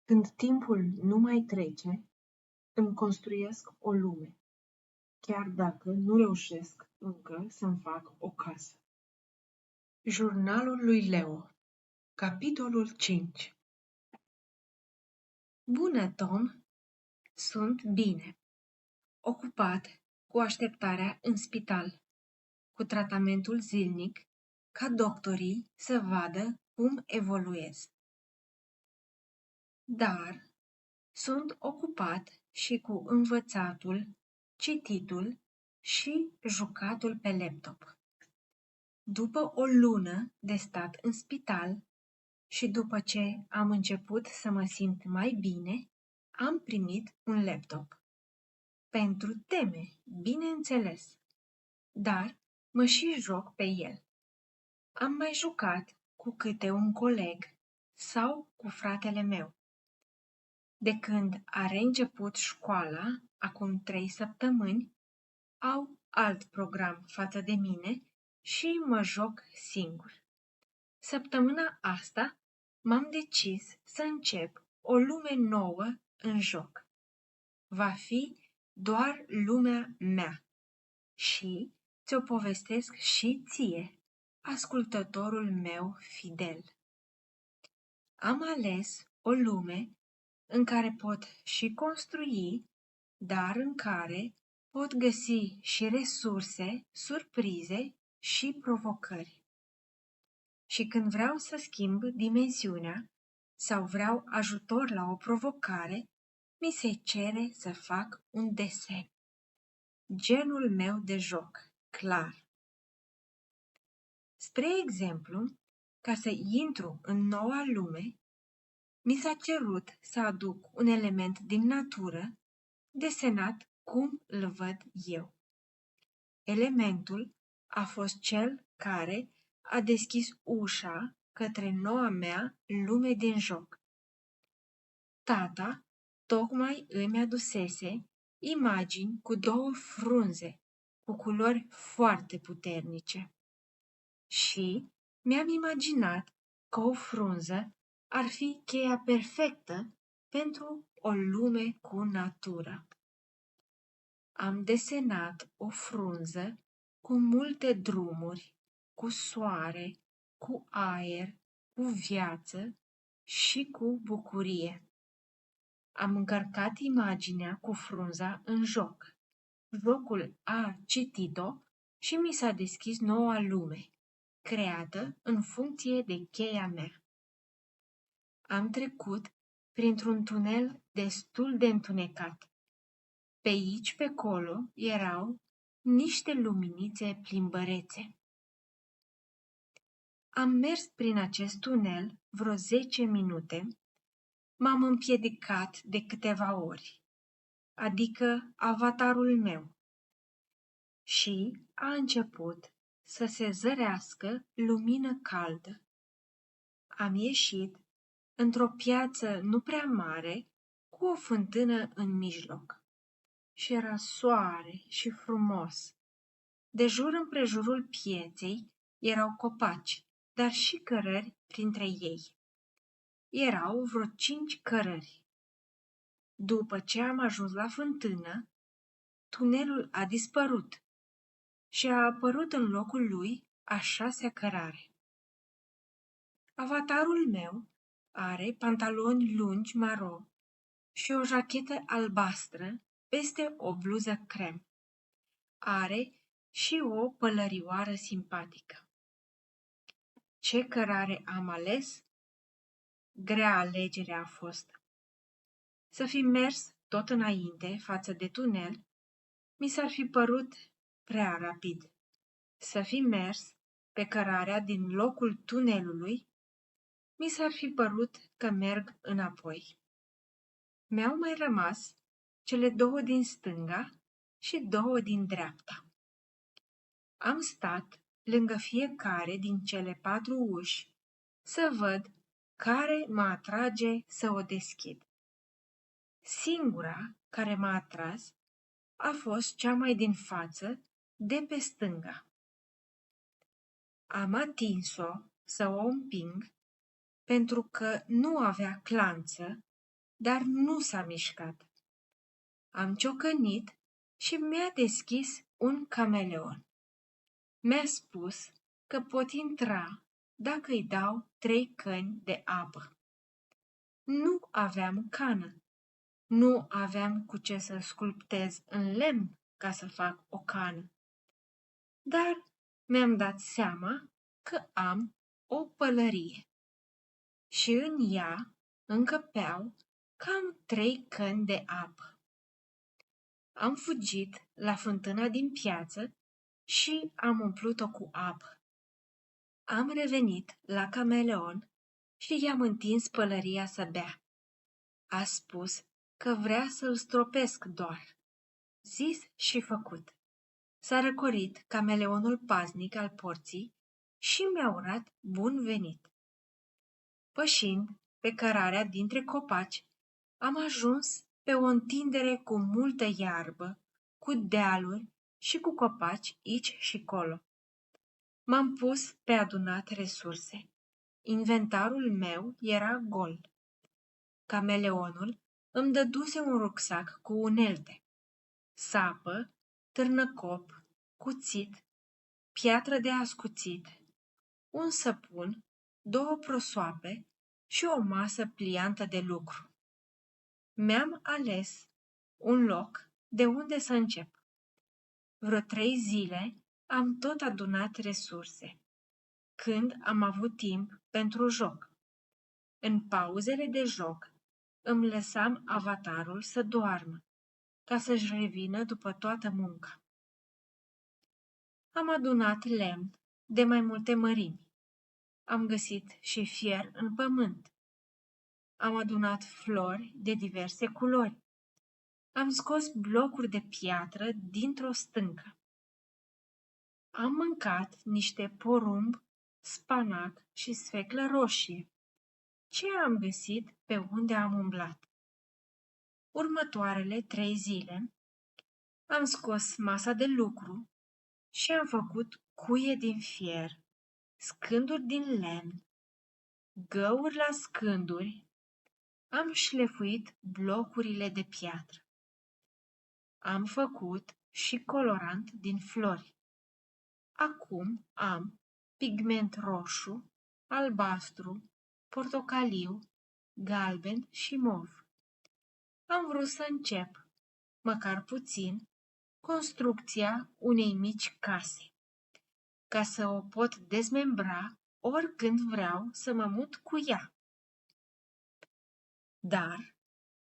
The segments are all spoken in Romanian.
Când timpul nu mai trece, îmi construiesc o lume, chiar dacă nu reușesc încă să-mi fac o casă. Jurnalul lui Leo, capitolul 5. Bună, Tom! Sunt bine. Ocupat cu așteptarea în spital, cu tratamentul zilnic, ca doctorii să vadă cum evoluez. Dar sunt ocupat și cu învățatul, cititul și jucatul pe laptop. După o lună de stat în spital și după ce am început să mă simt mai bine, am primit un laptop. Pentru teme, bineînțeles, dar mă și joc pe el. Am mai jucat cu câte un coleg sau cu fratele meu. De când a reînceput școala, acum 3 săptămâni, au alt program față de mine și mă joc singur. Săptămâna asta m-am decis să încep o lume nouă în joc. Va fi doar lumea mea și ți-o povestesc și ție, ascultătorul meu fidel. Am ales o lume în care pot și construi, dar în care pot găsi și resurse, surprize și provocări. Și când vreau să schimb dimensiunea sau vreau ajutor la o provocare, mi se cere să fac un desen. Genul meu de joc, clar. Spre exemplu, ca să intru în noua lume, mi s-a cerut să aduc un element din natură, desenat cum îl văd eu. Elementul a fost cel care a deschis ușa către noua mea lume din joc. Tata tocmai îmi adusese imagini cu 2 frunze, cu culori foarte puternice. Și mi-am imaginat că o frunză ar fi cheia perfectă pentru o lume cu natură. Am desenat o frunză cu multe drumuri, cu soare, cu aer, cu viață și cu bucurie. Am încărcat imaginea cu frunza în joc. Jocul a citit-o și mi s-a deschis noua lume, creată în funcție de cheia mea. Am trecut printr-un tunel destul de întunecat. Pe aici, pe colo, erau niște luminițe plimbărețe. Am mers prin acest tunel vreo 10 minute, m-am împiedicat de câteva ori, adică avatarul meu, și a început să se zărească lumină caldă. Am ieșit într-o piață nu prea mare, cu o fântână în mijloc. Și era soare și frumos. De jur împrejurul pieței erau copaci, dar și cărări printre ei. Erau vreo 5 cărări. După ce am ajuns la fântână, tunelul a dispărut și a apărut în locul lui a 6-a cărare. Avatarul meu are pantaloni lungi maro și o jachetă albastră peste o bluză crem. Are și o pălărioară simpatică. Ce cărare am ales? Grea alegere a fost. Să fi mers tot înainte față de tunel, mi s-ar fi părut prea rapid. Să fi mers pe cărarea din locul tunelului, mi s-ar fi părut că merg înapoi. Mi-au mai rămas cele 2 din stânga și 2 din dreapta. Am stat lângă fiecare din cele 4 uși să văd care mă atrage să o deschid. Singura care m-a atras a fost cea mai din față, de pe stânga. Am atins-o să o împing pentru că nu avea clanță dar nu s-a mișcat. Am ciocănit și mi-a deschis un cameleon. Mi-a spus că pot intra dacă îi dau 3 căni de apă. Nu aveam cană. Nu aveam cu ce să sculptez în lemn ca să fac o cană. Dar mi-am dat seama că am o pălărie și în ea încăpeau cam 3 căni de apă. Am fugit la fântâna din piață și am umplut-o cu apă. Am revenit la cameleon și i-am întins pălăria să bea. A spus că vrea să-l stropesc doar. Zis și făcut. S-a răcorit cameleonul paznic al porții și mi-a urat bun venit. Pășind pe cărarea dintre copaci, am ajuns pe o întindere cu multă iarbă, cu dealuri și cu copaci aici și colo. M-am pus pe adunat resurse. Inventarul meu era gol. Cameleonul îmi dăduse un rucsac cu unelte, sapă, târnăcop, cuțit, piatră de ascuțit, un săpun, 2 prosoape și o masă pliantă de lucru. Mi-am ales un loc de unde să încep. Vreo 3 zile am tot adunat resurse, când am avut timp pentru joc. În pauzele de joc îmi lăsam avatarul să doarmă, ca să-și revină după toată munca. Am adunat lemn de mai multe mărimi. Am găsit și fier în pământ. Am adunat flori de diverse culori. Am scos blocuri de piatră dintr-o stâncă. Am mâncat niște porumb, spanac și sfeclă roșie. Ce am găsit pe unde am umblat? Următoarele 3 zile am scos masa de lucru și am făcut cuie din fier, scânduri din lemn, găuri la scânduri, am șlefuit blocurile de piatră. Am făcut și colorant din flori. Acum am pigment roșu, albastru, portocaliu, galben și mov. Am vrut să încep, măcar puțin, construcția unei mici case, ca să o pot dezmembra oricând vreau să mă mut cu ea. Dar,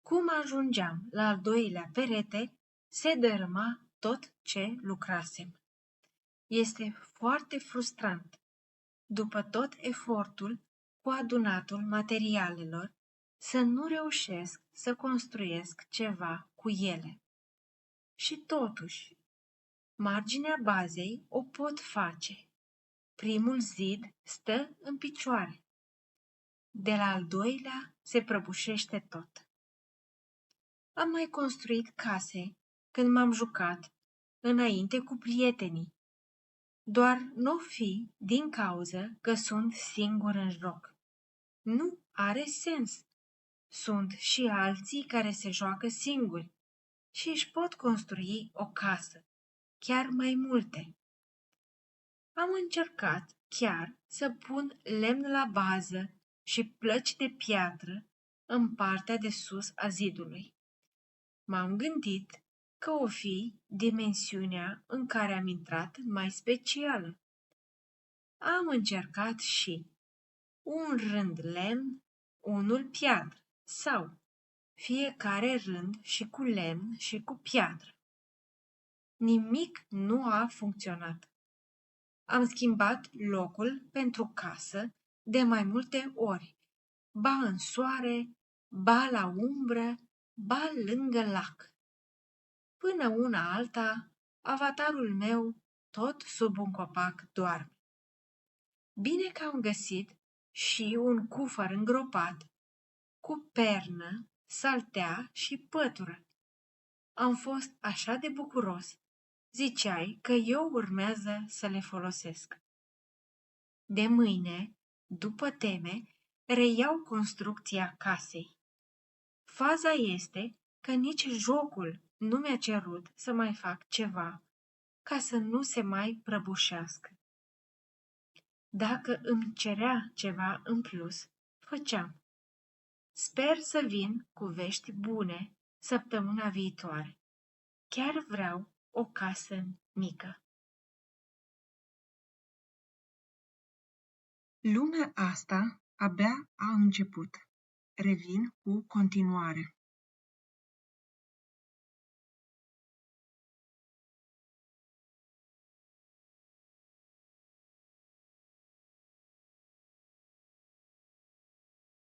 cum ajungeam la al 2-lea perete, se dărâma tot ce lucrasem. Este foarte frustrant, după tot efortul cu adunatul materialelor, să nu reușesc să construiesc ceva cu ele. Și totuși, marginea bazei o pot face. Primul zid stă în picioare. De la al 2-lea se prăbușește tot. Am mai construit case când m-am jucat înainte cu prietenii. Doar nu fi din cauză că sunt singur în joc. Nu are sens. Sunt și alții care se joacă singuri și își pot construi o casă, chiar mai multe. Am încercat chiar să pun lemn la bază și plăci de piatră în partea de sus a zidului. M-am gândit că o fi dimensiunea în care am intrat mai specială. Am încercat și un rând lemn, unul piatră sau fiecare rând și cu lemn și cu piatră. Nimic nu a funcționat. Am schimbat locul pentru casă de mai multe ori, ba în soare, ba la umbră, ba lângă lac. Până una alta, avatarul meu tot sub un copac doarme. Bine că am găsit și un cufăr îngropat, cu pernă, saltea și pătură. Am fost așa de bucuros. Ziceai că eu urmează să le folosesc. De mâine, după teme, reiau construcția casei. Faza este că nici jocul nu mi-a cerut să mai fac ceva ca să nu se mai prăbușească. Dacă îmi cerea ceva în plus, făceam. Sper să vin cu vești bune săptămâna viitoare. Chiar vreau o casă mică. Lumea asta abia a început. Revin cu continuare.